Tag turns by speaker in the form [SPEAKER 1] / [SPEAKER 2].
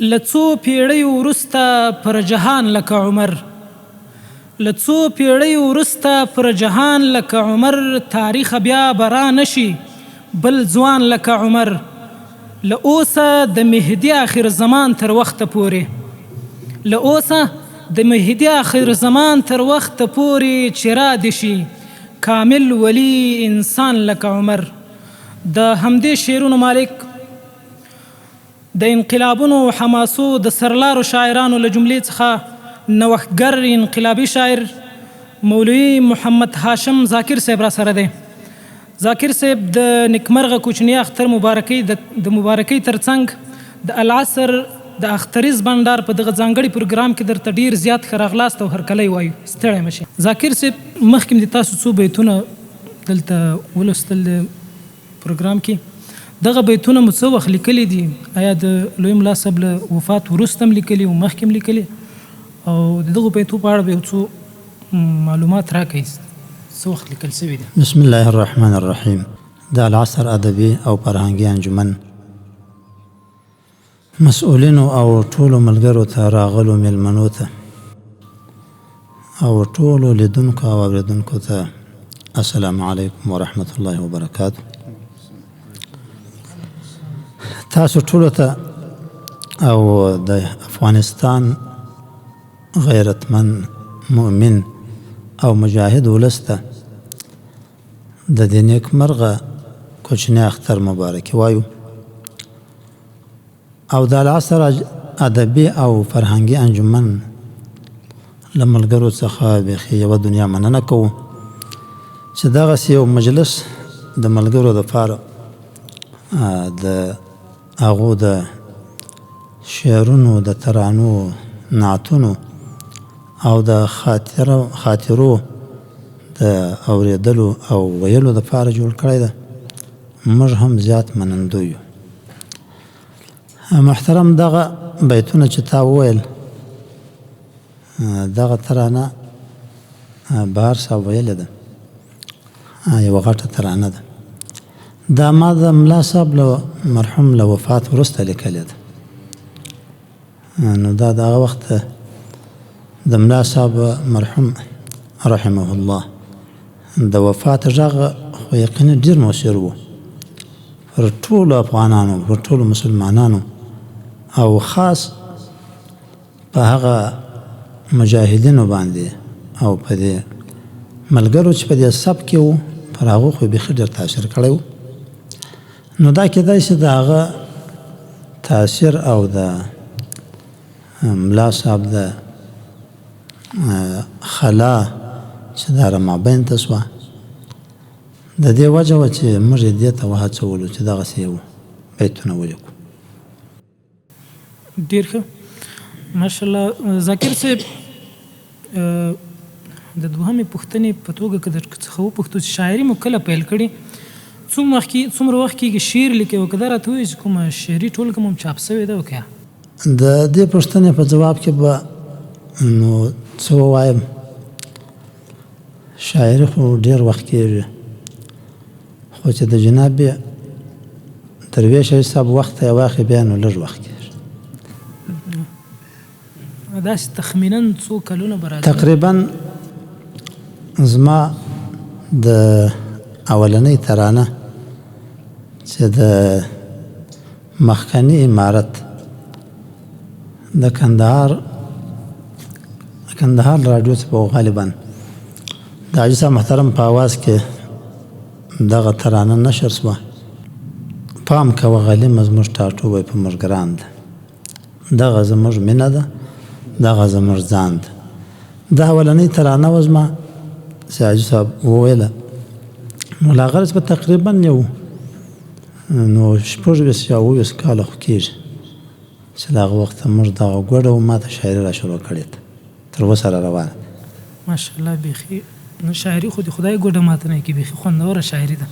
[SPEAKER 1] له څو پیړیو وروسته پر جهان لکه عمر، له څو پیړیو وروسته پر جهان لکه عمر، تاریخ بیا به را نشي بل ځوان لکه عمر. له اوسه د مهدي آخر زمان تر وخته پورې، له اوسه د مهدي آخر زمان تر وخته پورې چې را دې شي کامل ولی انسان لکه عمر. د همدې شعرونو مالک د انقلابونو و حماسو د سرلارو شاعرانو له جملې څخه نوښتګر انقلابي شاعر مولوي محمد هاشم ذاکر صاحب را سره دی. ذاکر صاحب د نیکمرغه کوچني اختر د مبارکۍ ترڅنګ د العصر د اختریز بنډار په دغه ځانګړي پروګرام کې درته ډیر زیات ښه راغلاست او هرکلی وایو. ستړی مه شئ. ذاکر صاحب مخکې د تاسو څو بیتونه دلته ولوستل د پروګرام کې، دغه بیتونه مو څه وخت لیکلي دي؟ آیا د لوی ملا صاحب له وفات وروسته هم لیکلي او مخکې هم لیکلي؟ او د دغو بیتو په اړه به یو څو معلومات راکړئ، څه وخت لیکل شوي دي؟
[SPEAKER 2] بسم الله الرحمن الرحیم. د العصر ادبي او فرهنګي انجمن مسؤلینو او ټولو ملګرو ته، راغلو میلمنو ته او ټولو لیدونکو او اوریدونکو ته السلام علیکم ورحمة الله وبرکاته. تاسو ټولو ته او د افغانستان غیرتمن مؤمن او مجاهد ولس ته د دې نیکمرغه کوچني اختر مبارکي وایو او د العصر ادبي او فرهنګي انجمن له ملګرو څخه بیخي یوه دنیا مننه کوو چې دغسې یو مجلس د ملګرو دپاره د هغو د شعرونو، د ترانو، نعتونو او د خاطرو د اوریدلو او ویلو دپاره جوړ کړی ده. موږ هم زیات منندوی یو. محترم، دغه بیتونه چې تا وویل، دغه ترانه بهر صاحب ویلې ده، یوه غټه ترانه ده. دا ما د ملا صاحب له مرحوم له وفات وروسته لیکلې ده. نو دا د هغه وخت د ملا صاحب مرحوم رحمه الله د وفات غږ خو یقیني ډېر مؤثر و پر ټولو افغانانو، پر ټولو مسلمانانو او خاص په هغه مجاهدینو باندې او په دې ملګرو چې په دې سب کې وو، پر هغو خو بیخي ډېر تاثیر کړی و. نو دا کېدای شي د هغه تاثیر او د ملا صاحب د خلا چې دا رامابین ته سوه، د دې وجه وه چې موږ یې دې ته وهڅولو چې دغسې یو بیتونه ولیکو.
[SPEAKER 1] ډېر ښه، ماشاءالله. ذاکر صاحب، د دوهمې پوښتنې په توګه که در څخه وپوښتو چې شاعري مو کله پیل کړې، څومره وخت کېږي شعر لیکئ؟ او که دا راته ووایي چې کومه شعري ټولګه مو چاپ سوې ده او که
[SPEAKER 2] د دې پوښتنې په جواب کې به نو څه ووایم؟ شاعري خو ډېر وخت کېږي، خو چې د جناب درویش صاحب وخت ته یې واخلي بیا نو لږ وخت کېږي.
[SPEAKER 1] داسې تخمینا څو کلونه به راځي؟
[SPEAKER 2] تقریبا زما د اولنۍ ترانه چې د مخکني امارت د کندهار راډیو څخه غالبا د حاجي صاحب محترم په آواز کې دغه ترانه نشر سوه. پام کوه غلیمه زموږ ټاټوبی په موږ ګران ده، دغه زموږ مینه ده، دغه زموږ ځان ده. دا اولنۍ ترانه وه زما چې حاجي صاحب وویله. نو لا غرض به تقریبا یو نو 26 یا 28 کاله خو کېږي چې له هغه وخته موږ دغه ګوډه و ما ته شاعري را شروع کړې ده، تر اوسه را روانه ده.
[SPEAKER 1] ماشاءالله. بیخي شاعري خو د خدای ګوډه ماته نه کېږي، بیخي خوندوره شاعري ده.